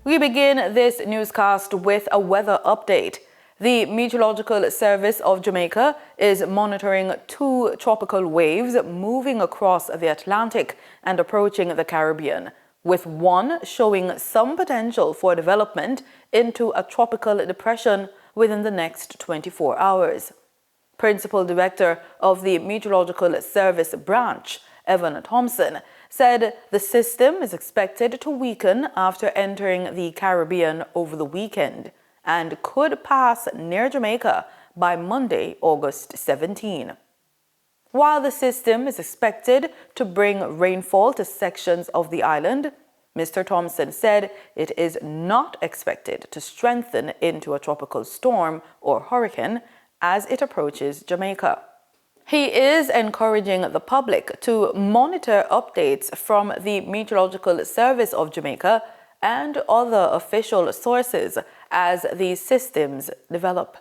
We begin this newscast with a weather update. The Meteorological Service of Jamaica is monitoring two tropical waves moving across the Atlantic and approaching the Caribbean, with one showing some potential for development into a tropical depression within the next 24 hours. Principal Director of the Meteorological Service Branch, Evan Thompson, said the system is expected to weaken after entering the Caribbean over the weekend and could pass near Jamaica by Monday, August 17. While the system is expected to bring rainfall to sections of the island, Mr. Thompson said it is not expected to strengthen into a tropical storm or hurricane as it approaches Jamaica. He is encouraging the public to monitor updates from the Meteorological Service of Jamaica and other official sources as these systems develop.